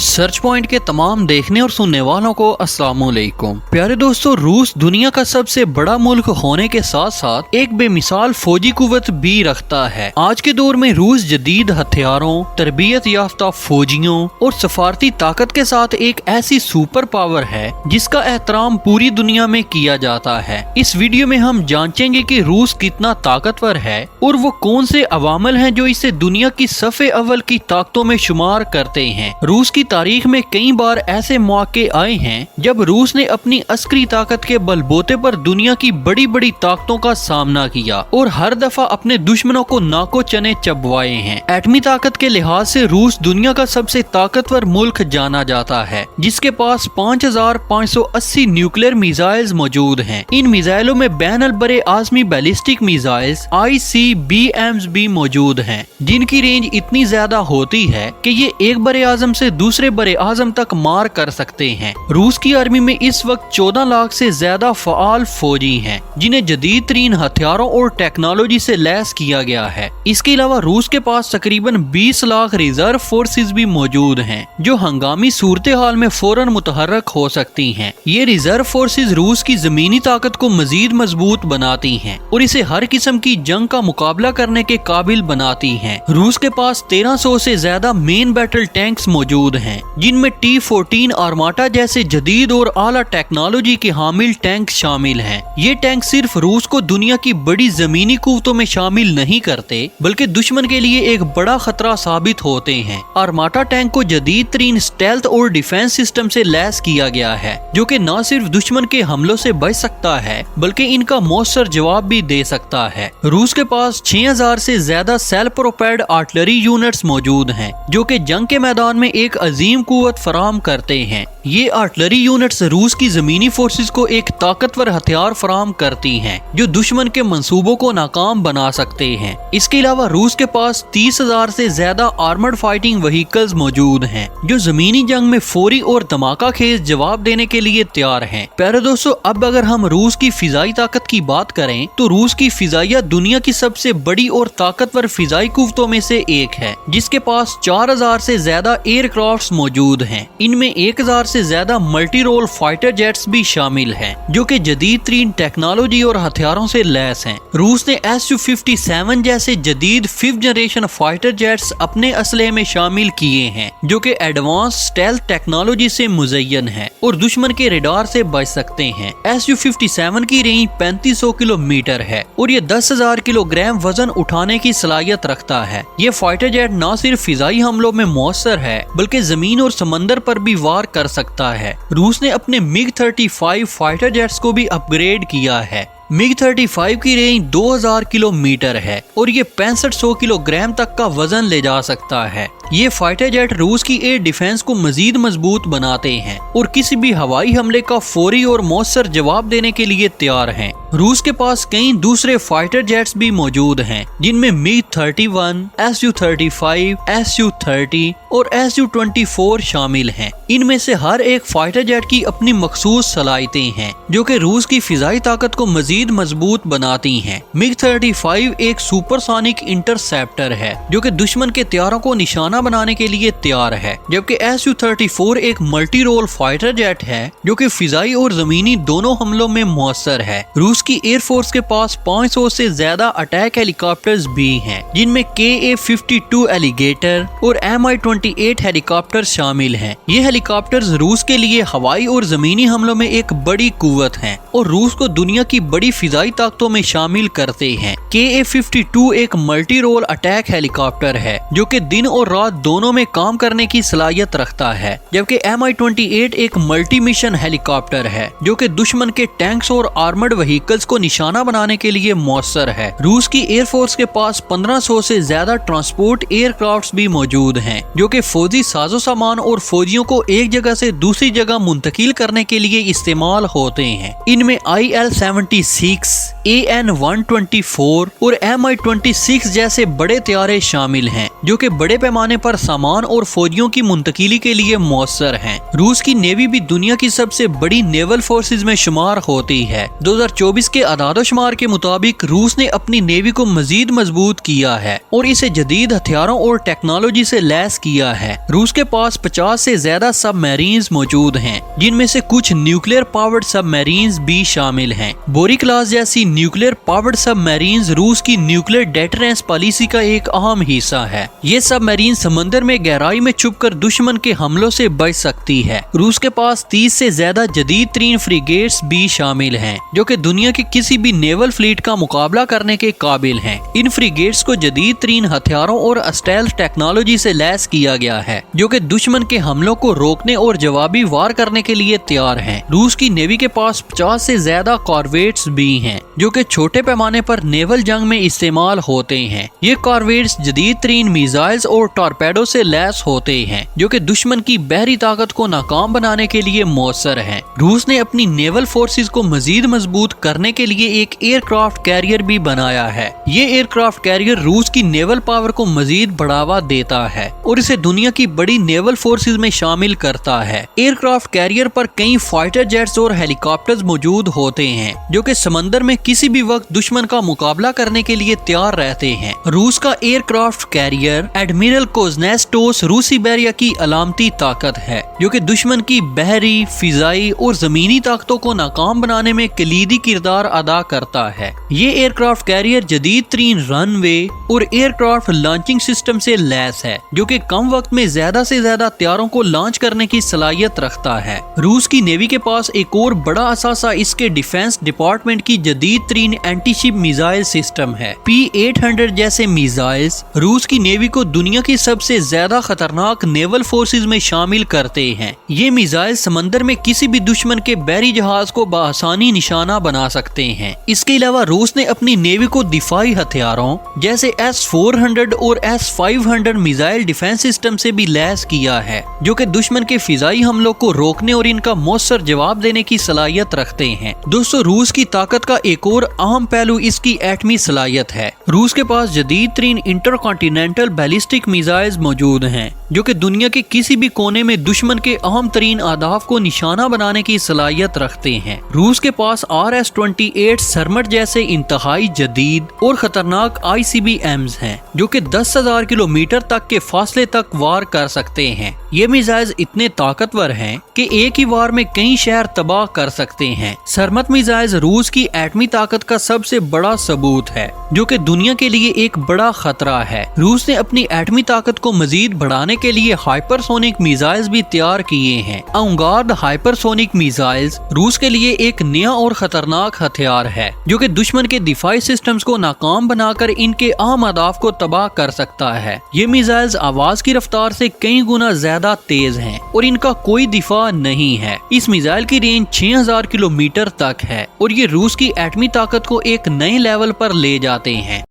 Search point के तमाम देखने और सुनने वालों को अस्सलाम वालेकुम। प्यारे दोस्तों, रूस दुनिया का सबसे बड़ा मुल्क होने के साथ साथ एक बेमिसाल फौजी कुव्वत भी रखता है। आज के दौर में रूस जदीद हथियारों, तरबियत याफ्ता फौजियों और सफारती ताकत के साथ एक ऐसी सुपर पावर है जिसका एहतराम पूरी दुनिया में किया जाता है। इस वीडियो में हम जांचेंगे कि रूस कितना ताकतवर है और वो कौन से अवामल हैं जो इसे दुनिया की सफ़े अव्वल की ताकतों में शुमार करते हैं। रूस की तारीख में कई बार ऐसे मौके आए हैं जब रूस ने अपनी अस्करी ताकत के बलबूते पर दुनिया की बड़ी बड़ी ताकतों का सामना किया और हर दफा अपने दुश्मनों को नाको चने चबवाए हैं। एटमी ताकत के लिहाज से रूस दुनिया का सबसे ताकतवर मुल्क जाना जाता है, जिसके पास 5580 न्यूक्लियर मिसाइल्स मौजूद हैं। इन मिसाइलों में बैनुल बरे आज़मी बैलिस्टिक मिसाइल्स ICBMs भी मौजूद हैं, जिनकी रेंज इतनी ज्यादा होती है कि ये एक बरे आजम से दूसरे बरे आजम तक मार कर सकते हैं। रूस की आर्मी में इस वक्त 14 लाख से ज्यादा फ़आल फौजी हैं, जिन्हें जदीद तरीन हथियारों और टेक्नोलॉजी से लैस किया गया है। इसके अलावा रूस के पास तकरीबन 20 लाख रिजर्व फोर्सेस भी मौजूद हैं, जो हंगामी सूरत हाल में फौरन मुतहर्रक हो सकती हैं। ये रिजर्व फोर्सेस रूस की जमीनी ताकत को मजीद मजबूत बनाती हैं और इसे हर किस्म की जंग का मुकाबला करने के काबिल बनाती हैं। रूस के पास 1300 से ज्यादा मेन बैटल टैंक्स मौजूद हैं, जिनमें T-14 आर्माटा जैसे जदीद और आला टेक्नोलॉजी के हामिल टैंक शामिल हैं। ये टैंक सिर्फ रूस को दुनिया की बड़ी जमीनी कुव्वतों में शामिल नहीं करते, बल्कि दुश्मन के लिए एक बड़ा खतरा साबित होते हैं। आर्माटा टैंक को जदीद तरीन स्टेल्थ और डिफेंस सिस्टम से लैस किया गया है, जो कि न सिर्फ दुश्मन के हमलों से बच सकता है बल्कि इनका मौसर जवाब भी दे सकता है। रूस के पास 6000 से ज्यादा सेल्फ प्रोपेल्ड आर्टिलरी यूनिट्स मौजूद हैं, जो कि जंग के मैदान में एक अजीम कुव्वत फराहम करते हैं। ये आर्टिलरी यूनिट्स रूस की जमीनी फोर्सेस को एक ताकतवर हथियार फराहम करती हैं, जो दुश्मन के मंसूबों को नाकाम बना सकते हैं। इसके अलावा रूस के पास 30,000 से ज्यादा आर्मर्ड फाइटिंग व्हीकल्स मौजूद हैं, जो जमीनी जंग में फौरी और धमाका खेज जवाब देने के लिए तैयार हैं। प्यारे दोस्तों, अब अगर हम रूस की फिजाई ताकत की बात करें तो रूस की फिजाइया दुनिया की सबसे बड़ी और ताकतवर फिजाई कुव्वतों में से एक है, जिसके पास 4000 से ज्यादा एयरक्राफ्ट मौजूद हैं। इनमें 1000 से ज्यादा मल्टी रोल फाइटर जेट्स भी शामिल हैं, जो कि जदीद तरीन टेक्नोलॉजी और हथियारों से लैस हैं। रूस ने Su-57 जैसे जदीद 5th जनरेशन फाइटर जेट्स अपने असले में शामिल किए हैं, जो कि एडवांस स्टेल्थ टेक्नोलॉजी से मुज़य्यन है और दुश्मन के रेडार से बच सकते हैं। Su-57 की रेंज 3500 किलोमीटर है और ये 10,000 किलोग्राम वजन उठाने की सलाहियत रखता है। ये फाइटर जेट न सिर्फ फिजाई हमलों में मौसर है, बल्कि जमीन और समंदर पर भी वार कर सकता है। रूस ने अपने MiG-35 फाइटर जेट्स को भी अपग्रेड किया है। MiG-35 की रेंज 2000 किलोमीटर है और ये 6500 किलोग्राम तक का वजन ले जा सकता है। ये फाइटर जेट रूस की एयर डिफेंस को मजीद मजबूत बनाते हैं और किसी भी हवाई हमले का फौरी और मौसर जवाब देने के लिए तैयार हैं। रूस के पास कई दूसरे फाइटर जेट्स भी मौजूद हैं, जिनमें MiG-31, Su-35, Su-30 और Su-24 शामिल हैं। इनमें से हर एक फाइटर जेट की अपनी मखसूस सलाहियतें हैं, जो कि रूस की फिजाई ताकत को मजीद मजबूत बनाती हैं। MiG-35 एक सुपरसोनिक इंटरसेप्टर है, जो कि दुश्मन के तैयारों को निशाना बनाने के लिए तैयार है, जबकि Su-34 एक मल्टी रोल फाइटर जेट है, जो कि फिजाई और जमीनी दोनों हमलों में मौसर है। रूस की एयरफोर्स के पास 500 से ज्यादा अटैक हेलीकॉप्टर्स भी हैं, जिनमें Ka-52 एलिगेटर और Mi-28 हेलीकॉप्टर शामिल हैं। ये हेलीकॉप्टर्स रूस के लिए हवाई और जमीनी हमलों में एक बड़ी कुव्वत हैं और रूस को दुनिया की बड़ी फिजाई ताकतों में शामिल करते हैं। Ka-52 एक मल्टी रोल अटैक हेलीकॉप्टर है, जो कि दिन और रात दोनों में काम करने की सलाहियत रखता है, जबकि Mi-28 एक मल्टी मिशन हेलीकॉप्टर है, जो कि दुश्मन के टैंक्स और आर्मर्ड व्हीकल्स को निशाना बनाने के लिए मौसर है। रूस की एयरफोर्स के पास 1500 से ज्यादा ट्रांसपोर्ट एयरक्राफ्ट भी मौजूद हैं, जो कि फौजी साजो सामान और फौजियों को एक जगह से दूसरी जगह मुंतकिल करने के लिए इस्तेमाल होते हैं। इनमें IL-76, AN-124 और MI-26 जैसे बड़े त्यारे शामिल हैं, जो कि बड़े पैमाने पर सामान और फौजियों की मुंतकिली के लिए मौसर हैं। रूस की नेवी भी दुनिया की सबसे बड़ी नेवल फोर्सेज में शुमार होती है। 2024 के आदादोशुमार के मुताबिक रूस ने अपनी नेवी को मजीद मजबूत किया है और इसे जदीद हथियारों और टेक्नोलॉजी से लैस किया है। रूस के पास 50 से ज्यादा सबमरीन्स मौजूद हैं, जिनमें से कुछ न्यूक्लियर पावर्ड सबमरीन्स भी शामिल हैं। बोरी क्लास जैसी न्यूक्लियर पावर्ड सबमरीन्स रूस की न्यूक्लियर डेटरेंस पॉलिसी का एक अहम हिस्सा है। ये सबमरीन समंदर में गहराई में छुपकर दुश्मन के हमलों से बच सकती है। रूस के पास 30 से ज्यादा जदीद तरीन फ्रिगेट्स भी शामिल हैं, जो कि दुनिया की किसी भी नेवल फ्लीट का मुकाबला करने के काबिल हैं। इन फ्रिगेट्स को जदीद तरीन हथियारों और स्टेल्थ टेक्नोलॉजी से लैस किया गया है, जो कि दुश्मन के हमलों को रोकने और जवाबी वार करने के लिए तैयार हैं। रूस की नेवी के पास 50 से ज्यादा कॉर्वेट्स भी हैं, जो कि छोटे पैमाने पर नेवल जंग में इस्तेमाल होते हैं। ये कॉर्वेट्स जदीद तरीन मिसाइल्स और टॉर्पेडो से लैस होते हैं, जो कि दुश्मन की बहरी ताकत को नाकाम बनाने के लिए मौसर हैं। रूस ने अपनी नेवल फोर्सेस को मजीद मजबूत करने के लिए एक एयरक्राफ्ट कैरियर भी बनाया है। ये एयरक्राफ्ट कैरियर रूस की नेवल पावर को मजीद बढ़ावा देता है और इसे दुनिया की बड़ी नेवल फोर्सेस में शामिल करता है। एयरक्राफ्ट कैरियर पर कई फाइटर जेट्स और हेलीकॉप्टर्स मौजूद होते हैं, जो कि समंदर में किसी भी वक्त दुश्मन का मुकाबला करने के लिए तैयार रहते हैं। रूस का एयरक्राफ्ट कैरियर एडमिरल कोज़नेस्टोस रूसी बहरिया की अलामती ताकत है, जो कि दुश्मन की बहरी, फिजाई और जमीनी ताकतों को नाकाम बनाने में कलीदी किरदार अदा करता है। ये एयरक्राफ्ट कैरियर जदीद तरीन रनवे और एयरक्राफ्ट लॉन्चिंग सिस्टम से लैस है, जो कि कम वक्त में ज्यादा से ज्यादा तैयारों को लॉन्च करने की सलाहियत रखता है। रूस की नेवी के पास एक और बड़ा असासा इसके डिफेंस डिपार्टमेंट की जदीद तरीन एंटी शिप मिसाइल सिस्टम है। P-800 जैसे मिसाइल्स रूस की नेवी को दुनिया की सबसे ज्यादा खतरनाक नेवल फोर्सेज में शामिल करते हैं। ये मिसाइल समंदर में किसी भी दुश्मन के बहरी जहाज को बआसानी निशाना बना सकते हैं। इसके अलावा रूस ने अपनी नेवी को दिफाई हथियारों जैसे S-400 और S-500 मिसाइल डिफेंस सिस्टम से भी लैस किया है, जो कि दुश्मन के फिजाई हमलों को रोकने और इनका मौसर जवाब देने की सलाहियत रखते हैं। दोस्तों, रूस की ताकत का एक और अहम पहलू इसकी एटमी सलाहियत है। रूस के पास जदीद तरीन इंटरकॉन्टिनेंटल बैलिस्टिक मिसाइल्स मौजूद हैं, जो कि दुनिया के किसी भी कोने में दुश्मन के अहम तरीन अहदाफ को निशाना बनाने की सलाहियत रखते हैं। रूस के पास RS-28 सरमट जैसे इंतहाई जदीद और खतरनाक ICBMs हैं, जो कि 10,000 किलोमीटर तक के फासले तक वार कर सकते हैं। ये मिसाइल्स इतने ताकतवर हैं कि एक ही वार में कई शहर तबाह कर सकते हैं। सरमत मिसाइल्स रूस की एटमी ताकत का सबसे बड़ा सबूत है, जो कि दुनिया के लिए एक बड़ा खतरा है। रूस ने अपनी एटमी ताकत को मजीद बढ़ाने के लिए हाइपरसोनिक मिसाइल्स भी तैयार किए हैं। अवंगार्ड हाइपरसोनिक मिसाइल्स रूस के लिए एक नया और खतरनाक हथियार है, जो कि दुश्मन के दिफाई सिस्टम्स को नाकाम बनाकर इनके अहम अहदाफ को तबाह कर सकता है। ये मिसाइल्स आवाज की रफ्तार से कई गुना ज्यादा तेज हैं और इनका कोई दिफा नहीं है। इस मिसाइल की रेंज 6000 किलोमीटर तक है और ये रूस की एटमी ताकत को एक नए लेवल पर ले जाते हैं।